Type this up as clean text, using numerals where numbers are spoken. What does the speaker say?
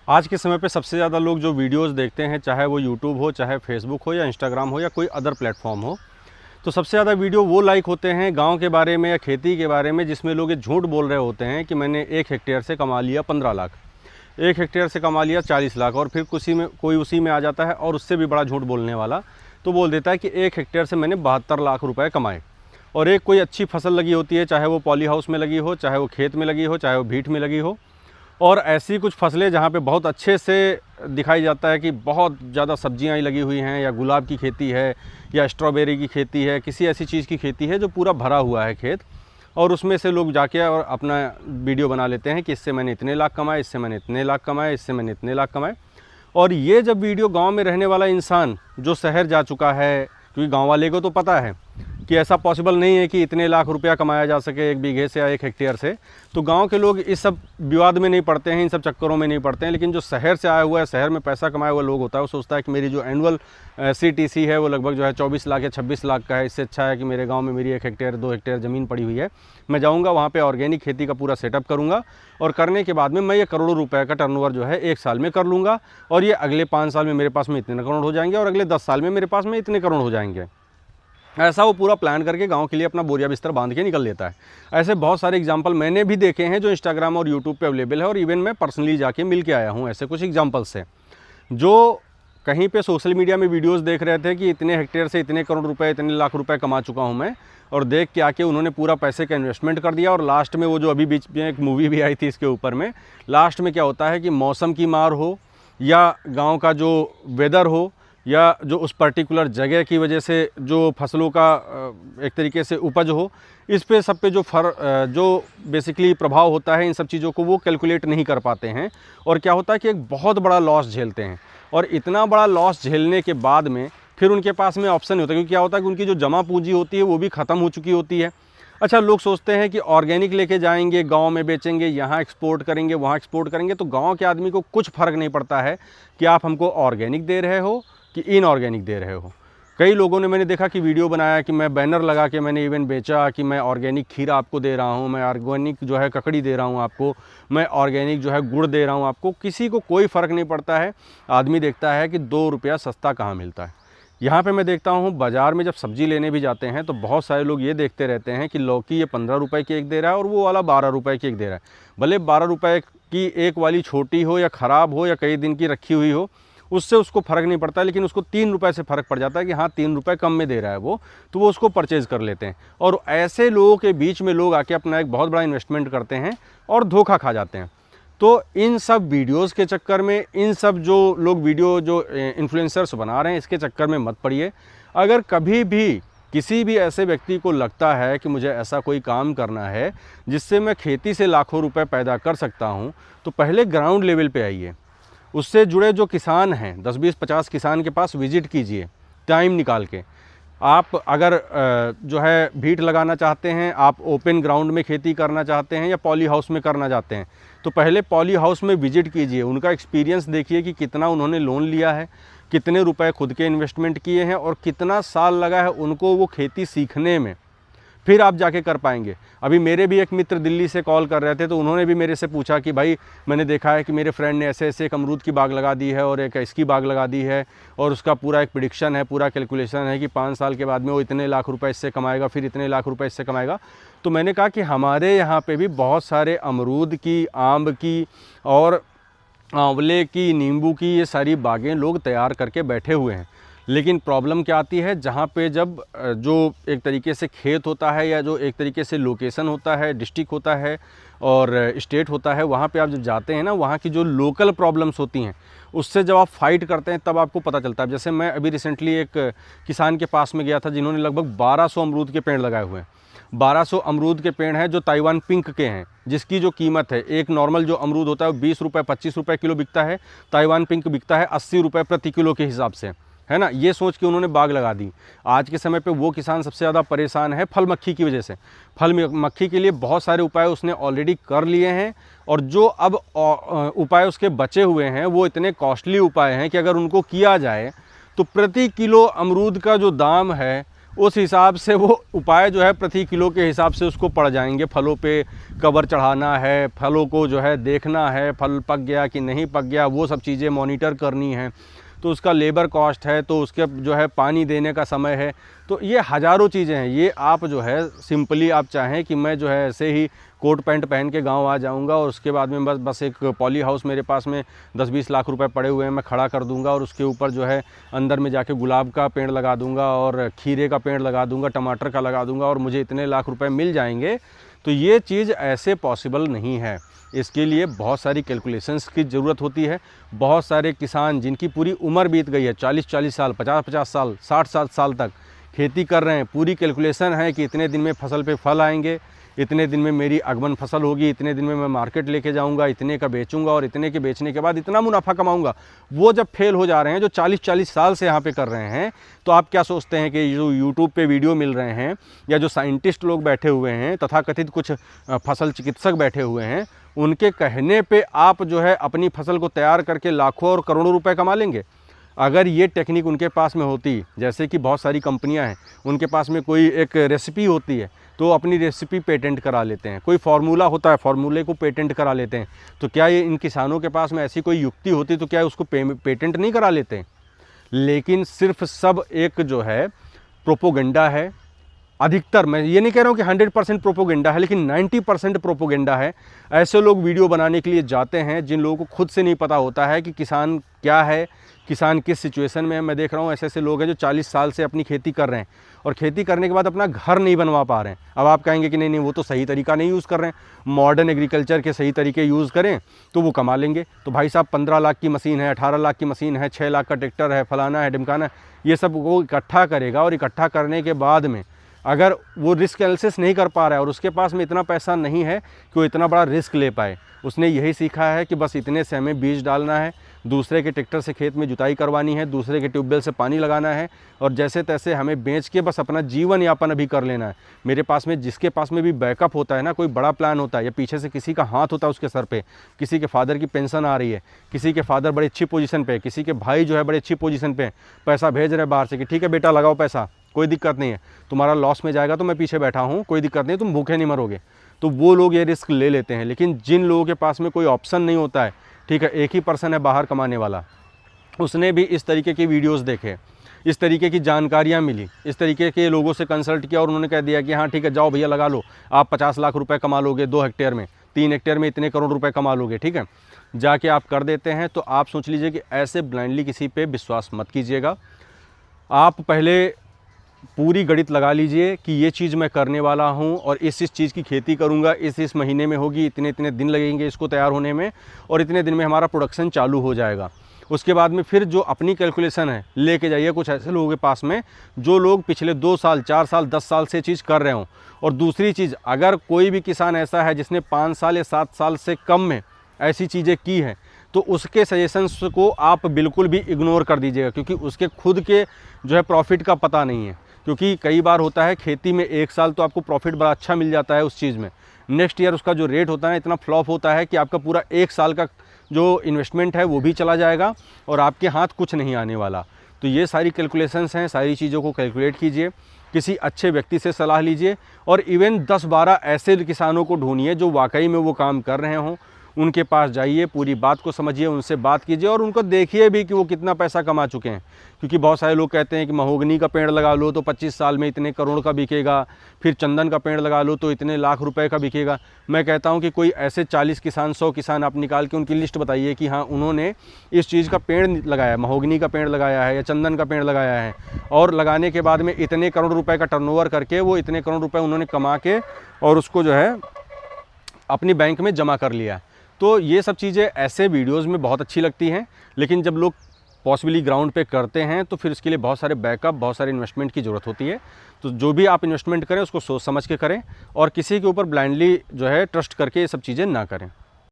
आज के समय पे सबसे ज़्यादा लोग जो वीडियोस देखते हैं, चाहे वो यूट्यूब हो, चाहे फेसबुक हो या इंस्टाग्राम हो या कोई अदर प्लेटफॉर्म हो, तो सबसे ज़्यादा वीडियो वो लाइक होते हैं गांव के बारे में या खेती के बारे में, जिसमें लोग ये झूठ बोल रहे होते हैं कि मैंने 1 हेक्टेयर से कमा लिया 15 लाख, 1 हेक्टेयर से कमा लिया 40 लाख, और फिर कोई उसी में आ जाता है और उससे भी बड़ा झूठ बोलने वाला तो बोल देता है कि 1 हेक्टेयर से मैंने 72 लाख रुपए कमाए। और एक कोई अच्छी फसल लगी होती है, चाहे वो पॉली हाउस में लगी हो, चाहे वो खेत में लगी हो, चाहे वो भीट में लगी हो, और ऐसी कुछ फसलें जहाँ पे बहुत अच्छे से दिखाई जाता है कि बहुत ज़्यादा सब्जियाँ ही लगी हुई हैं, या गुलाब की खेती है, या स्ट्रॉबेरी की खेती है, किसी ऐसी चीज़ की खेती है जो पूरा भरा हुआ है खेत, और उसमें से लोग जाके और अपना वीडियो बना लेते हैं कि इससे मैंने इतने लाख कमाए, इससे मैंने इतने लाख कमाए, इससे मैंने इतने लाख कमाए। और ये जब वीडियो गाँव में रहने वाला इंसान जो शहर जा चुका है, क्योंकि गाँव वाले को तो पता है कि ऐसा पॉसिबल नहीं है कि इतने लाख रुपया कमाया जा सके 1 बीघे से या 1 हेक्टेयर से, तो गांव के लोग इस सब विवाद में नहीं पड़ते हैं, इन सब चक्करों में नहीं पड़ते हैं। लेकिन जो शहर से आया हुआ है, शहर में पैसा कमाया हुआ लोग होता है, वो सोचता है कि मेरी जो एनुअल CTC है वो लगभग जो है 24 लाख या 26 लाख का है, इससे अच्छा है कि मेरे गाँव में मेरी 1 हेक्टेयर 2 हेक्टेयर ज़मीन पड़ी हुई है, मैं जाऊँगा वहाँ पर ऑर्गेनिक खेती का पूरा सेटअप करूँगा, और करने के बाद में मैं ये करोड़ों रुपये का टर्नओवर जो है 1 साल में कर लूँगा, और ये अगले 5 साल में मेरे पास में इतने करोड़ हो जाएंगे, और अगले 10 साल में मेरे पास में इतने करोड़ हो जाएंगे। ऐसा वो पूरा प्लान करके गांव के लिए अपना बोरिया बिस्तर बांध के निकल लेता है। ऐसे बहुत सारे एग्जाम्पल मैंने भी देखे हैं जो इंस्टाग्राम और यूट्यूब पे अवेलेबल है, और इवन मैं पर्सनली जाके मिल के आया हूँ ऐसे कुछ एग्जाम्पल से, जो कहीं पे सोशल मीडिया में वीडियोस देख रहे थे कि इतने हेक्टेयर से इतने करोड़ रुपए, इतने लाख रुपए कमा चुका हूँ मैं, और देख के आके उन्होंने पूरा पैसे का इन्वेस्टमेंट कर दिया, और लास्ट में वो जो अभी बीच में एक मूवी भी आई थी इसके ऊपर में, लास्ट में क्या होता है कि मौसम की मार हो, या गाँव का जो वेदर हो, या जो उस पर्टिकुलर जगह की वजह से जो फसलों का एक तरीके से उपज हो, इस पे सब पे जो बेसिकली प्रभाव होता है, इन सब चीज़ों को वो कैलकुलेट नहीं कर पाते हैं, और क्या होता है कि एक बहुत बड़ा लॉस झेलते हैं। और इतना बड़ा लॉस झेलने के बाद में फिर उनके पास में ऑप्शन नहीं होता, क्योंकि क्या होता है कि उनकी जो जमा पूंजी होती है वो भी ख़त्म हो चुकी होती है। अच्छा, लोग सोचते हैं कि ऑर्गेनिक लेके जाएंगे, गांव में बेचेंगे, यहाँ एक्सपोर्ट करेंगे, वहाँ एक्सपोर्ट करेंगे, तो गांव के आदमी को कुछ फ़र्क नहीं पड़ता है कि आप हमको ऑर्गेनिक दे रहे हो कि इनऑर्गेनिक दे रहे हो। कई लोगों ने मैंने देखा कि वीडियो बनाया कि मैं बैनर लगा के मैंने इवन बेचा कि मैं ऑर्गेनिक खीरा आपको दे रहा हूँ, मैं ऑर्गेनिक जो है ककड़ी दे रहा हूँ आपको, मैं ऑर्गेनिक जो है गुड़ दे रहा हूँ आपको। किसी को कोई फ़र्क नहीं पड़ता है। आदमी देखता है कि 2 रुपया सस्ता कहाँ मिलता है। यहाँ पे मैं देखता हूँ बाज़ार में जब सब्ज़ी लेने भी जाते हैं तो बहुत सारे लोग ये देखते रहते हैं कि लौकी ये 15 रुपये की एक दे रहा है और वो वाला 12 रुपये की एक दे रहा है। भले 12 रुपये की एक वाली छोटी हो या ख़राब हो या कई दिन की रखी हुई हो, उससे उसको फ़र्क नहीं पड़ता, लेकिन उसको 3 रुपये से फ़र्क पड़ जाता है कि हाँ 3 रुपये कम में दे रहा है वो, तो वो उसको परचेज़ कर लेते हैं। और ऐसे लोगों के बीच में लोग आके अपना एक बहुत बड़ा इन्वेस्टमेंट करते हैं और धोखा खा जाते हैं। तो इन सब वीडियोज़ के चक्कर में, इन सब जो लोग वीडियो जो इन्फ्लुएंसर्स बना रहे हैं, इसके चक्कर में मत पड़िए। अगर कभी भी किसी भी ऐसे व्यक्ति को लगता है कि मुझे ऐसा कोई काम करना है जिससे मैं खेती से लाखों रुपए पैदा कर सकता हूँ, तो पहले ग्राउंड लेवल पे आइए, उससे जुड़े जो किसान हैं 10, 20, 50 किसान के पास विज़िट कीजिए टाइम निकाल के। आप अगर जो है भीट लगाना चाहते हैं, आप ओपन ग्राउंड में खेती करना चाहते हैं या पॉली हाउस में करना चाहते हैं, तो पहले पॉली हाउस में विज़िट कीजिए, उनका एक्सपीरियंस देखिए कि कितना उन्होंने लोन लिया है, कितने रुपए खुद के इन्वेस्टमेंट किए हैं और कितना साल लगा है उनको वो खेती सीखने में, फिर आप जाके कर पाएंगे। अभी मेरे भी एक मित्र दिल्ली से कॉल कर रहे थे, तो उन्होंने भी मेरे से पूछा कि भाई मैंने देखा है कि मेरे फ्रेंड ने ऐसे ऐसे एक अमरूद की बाग लगा दी है और एक इसकी बाग लगा दी है, और उसका पूरा एक प्रिडिक्शन है, पूरा कैलकुलेशन है कि 5 साल के बाद में वो इतने लाख रुपए इससे कमाएगा, फिर इतने लाख रुपए इससे कमाएगा। तो मैंने कहा कि हमारे यहाँ पर भी बहुत सारे अमरूद की, आम की और आंवले की, नींबू की, ये सारी बागें लोग तैयार करके बैठे हुए हैं। लेकिन प्रॉब्लम क्या आती है, जहाँ पे जब जो एक तरीके से खेत होता है या जो एक तरीके से लोकेशन होता है, डिस्ट्रिक्ट होता है और स्टेट होता है, वहाँ पे आप जब जाते हैं ना, वहाँ की जो लोकल प्रॉब्लम्स होती हैं उससे जब आप फाइट करते हैं तब आपको पता चलता है। जैसे मैं अभी रिसेंटली एक किसान के पास में गया था जिन्होंने लगभग 1200 अमरूद के पेड़ लगाए हुए हैं। 1200 अमरूद के पेड़ हैं जो ताइवान पिंक के हैं, जिसकी जो कीमत है, एक नॉर्मल जो अमरूद होता है वो 20 रुपये 25 रुपये किलो बिकता है, ताइवान पिंक बिकता है 80 रुपये प्रति किलो के हिसाब से, है ना। ये सोच के उन्होंने बाग लगा दी। आज के समय पे वो किसान सबसे ज़्यादा परेशान है फल मक्खी की वजह से। फल मक्खी के लिए बहुत सारे उपाय उसने ऑलरेडी कर लिए हैं, और जो अब उपाय उसके बचे हुए हैं वो इतने कॉस्टली उपाय हैं कि अगर उनको किया जाए तो प्रति किलो अमरूद का जो दाम है उस हिसाब से वो उपाय जो है प्रति किलो के हिसाब से उसको पड़ जाएंगे। फलों पे कवर चढ़ाना है, फलों को जो है देखना है, फल पक गया कि नहीं पक गया, वो सब चीज़ें मॉनिटर करनी है, तो उसका लेबर कॉस्ट है, तो उसके जो है पानी देने का समय है, तो ये हज़ारों चीज़ें हैं। ये आप जो है सिंपली आप चाहें कि मैं जो है ऐसे ही कोट पैंट पहन के गांव आ जाऊंगा और उसके बाद में बस एक पॉली हाउस मेरे पास में 10-20 लाख रुपए पड़े हुए हैं, मैं खड़ा कर दूंगा और उसके ऊपर जो है अंदर में जाके गुलाब का पेड़ लगा दूंगा और खीरे का पेड़ लगा दूंगा, टमाटर का लगा दूंगा और मुझे इतने लाख रुपए मिल जाएंगे। तो ये चीज़ ऐसे पॉसिबल नहीं है। इसके लिए बहुत सारी कैलकुलेशंस की ज़रूरत होती है। बहुत सारे किसान जिनकी पूरी उम्र बीत गई है, 40-40 साल, 50-50 साल, 60-60 साल तक खेती कर रहे हैं, पूरी कैलकुलेशन है कि इतने दिन में फसल पे फल आएंगे, इतने दिन में मेरी अगमन फसल होगी, इतने दिन में मैं मार्केट लेके जाऊंगा, इतने का बेचूंगा और इतने के बेचने के बाद इतना मुनाफा कमाऊंगा। वो जब फेल हो जा रहे हैं, जो 40-40 साल से यहाँ पे कर रहे हैं, तो आप क्या सोचते हैं कि जो यूट्यूब पे वीडियो मिल रहे हैं या जो साइंटिस्ट लोग बैठे हुए हैं, तथाकथित कुछ फसल चिकित्सक बैठे हुए हैं, उनके कहने पे आप जो है अपनी फसल को तैयार करके लाखों और करोड़ों रुपए कमा लेंगे? अगर ये टेक्निक उनके पास में होती, जैसे कि बहुत सारी कंपनियां हैं, उनके पास में कोई एक रेसिपी होती है तो अपनी रेसिपी पेटेंट करा लेते हैं, कोई फार्मूला होता है, फार्मूले को पेटेंट करा लेते हैं, तो क्या ये इन किसानों के पास में ऐसी कोई युक्ति होती तो क्या उसको पेटेंट नहीं करा लेते? लेकिन सिर्फ सब एक जो है प्रोपोगंडा है। अधिकतर, मैं ये नहीं कह रहा हूँ कि 100% प्रोपोगंडा है, लेकिन 90% प्रोपोगंडा है। ऐसे लोग वीडियो बनाने के लिए जाते हैं जिन लोगों को खुद से नहीं पता होता है कि किसान क्या है, किसान किस सिचुएशन में है। मैं देख रहा हूँ ऐसे ऐसे लोग हैं जो 40 साल से अपनी खेती कर रहे हैं और खेती करने के बाद अपना घर नहीं बनवा पा रहे हैं। अब आप कहेंगे कि नहीं नहीं वो तो सही तरीका नहीं यूज़ कर रहे हैं, मॉडर्न एग्रीकल्चर के सही तरीके यूज़ करें तो वो कमा लेंगे। तो भाई साहब 15 लाख की मशीन है, 18 लाख की मशीन है, 6 लाख का ट्रैक्टर है, फलाना है, ढिमकाना है, ये सब वो इकट्ठा करेगा और इकट्ठा करने के बाद में अगर वो रिस्क एनालिसिस नहीं कर पा रहा है और उसके पास में इतना पैसा नहीं है कि वो इतना बड़ा रिस्क ले पाए, उसने यही सीखा है कि बस इतने से हमें बीज डालना है, दूसरे के ट्रैक्टर से खेत में जुताई करवानी है, दूसरे के ट्यूबवेल से पानी लगाना है और जैसे तैसे हमें बेच के बस अपना जीवन यापन अभी कर लेना है। मेरे पास में जिसके पास में भी बैकअप होता है ना, कोई बड़ा प्लान होता है या पीछे से किसी का हाथ होता है उसके सर पे, किसी के फादर की पेंशन आ रही है, किसी के फादर बड़ी अच्छी पोजीशन पे, किसी के भाई जो है बड़ी अच्छी पोजीशन पे पैसा भेज रहे हैं बाहर से कि ठीक है बेटा लगाओ पैसा, कोई दिक्कत नहीं है, तुम्हारा लॉस में जाएगा तो मैं पीछे बैठा हूँ, कोई दिक्कत नहीं, तुम भूखे नहीं मरोगे, तो वो लोग ये रिस्क ले लेते हैं। लेकिन जिन लोगों के पास में कोई ऑप्शन नहीं होता है, ठीक है, एक ही पर्सन है बाहर कमाने वाला, उसने भी इस तरीके की वीडियोस देखे, इस तरीके की जानकारियाँ मिली, इस तरीके के लोगों से कंसल्ट किया और उन्होंने कह दिया कि हाँ ठीक है जाओ भैया लगा लो, आप 50 लाख रुपए कमा लोगे 2 हेक्टेयर में, 3 हेक्टेयर में इतने करोड़ रुपए कमा लोगे, ठीक है, जाके आप कर देते हैं। तो आप सोच लीजिए कि ऐसे ब्लाइंडली किसी पे विश्वास मत कीजिएगा। आप पहले पूरी गणित लगा लीजिए कि ये चीज़ मैं करने वाला हूँ और इस चीज़ की खेती करूँगा, इस महीने में होगी, इतने इतने दिन लगेंगे इसको तैयार होने में और इतने दिन में हमारा प्रोडक्शन चालू हो जाएगा। उसके बाद में फिर जो अपनी कैलकुलेशन है लेके जाइए कुछ ऐसे लोगों के पास में जो लोग पिछले 2 साल, 4 साल, 10 साल से चीज़ कर रहे हों। और दूसरी चीज़, अगर कोई भी किसान ऐसा है जिसने 5 साल या 7 साल से कम में ऐसी चीज़ें की हैं, तो उसके सजेशंस को आप बिल्कुल भी इग्नोर कर दीजिएगा, क्योंकि उसके खुद के जो है प्रॉफिट का पता नहीं है। क्योंकि कई बार होता है खेती में 1 साल तो आपको प्रॉफिट बड़ा अच्छा मिल जाता है उस चीज़ में, नेक्स्ट ईयर उसका जो रेट होता है इतना फ्लॉप होता है कि आपका पूरा 1 साल का जो इन्वेस्टमेंट है वो भी चला जाएगा और आपके हाथ कुछ नहीं आने वाला। तो ये सारी कैलकुलेशंस हैं, सारी चीज़ों को कैलकुलेट कीजिए, किसी अच्छे व्यक्ति से सलाह लीजिए और इवन 10-12 ऐसे किसानों को ढूंढिए जो वाकई में वो काम कर रहे हों, उनके पास जाइए, पूरी बात को समझिए, उनसे बात कीजिए और उनको देखिए भी कि वो कितना पैसा कमा चुके हैं। क्योंकि बहुत सारे लोग कहते हैं कि महोगनी का पेड़ लगा लो तो 25 साल में इतने करोड़ का बिकेगा, फिर चंदन का पेड़ लगा लो तो इतने लाख रुपए का बिकेगा। मैं कहता हूं कि कोई ऐसे 40 किसान, 100 किसान आप निकाल के उनकी लिस्ट बताइए कि हाँ उन्होंने इस चीज़ का पेड़ लगाया, महोगनी का पेड़ लगाया है या चंदन का पेड़ लगाया है और लगाने के बाद में इतने करोड़ रुपये का टर्नओवर करके वो इतने करोड़ रुपये उन्होंने कमा के और उसको जो है अपनी बैंक में जमा कर लिया। तो ये सब चीज़ें ऐसे वीडियोस में बहुत अच्छी लगती हैं, लेकिन जब लोग पॉसिबली ग्राउंड पे करते हैं तो फिर इसके लिए बहुत सारे बैकअप, बहुत सारे इन्वेस्टमेंट की ज़रूरत होती है। तो जो भी आप इन्वेस्टमेंट करें उसको सोच समझ के करें और किसी के ऊपर ब्लाइंडली जो है ट्रस्ट करके ये सब चीज़ें ना करें।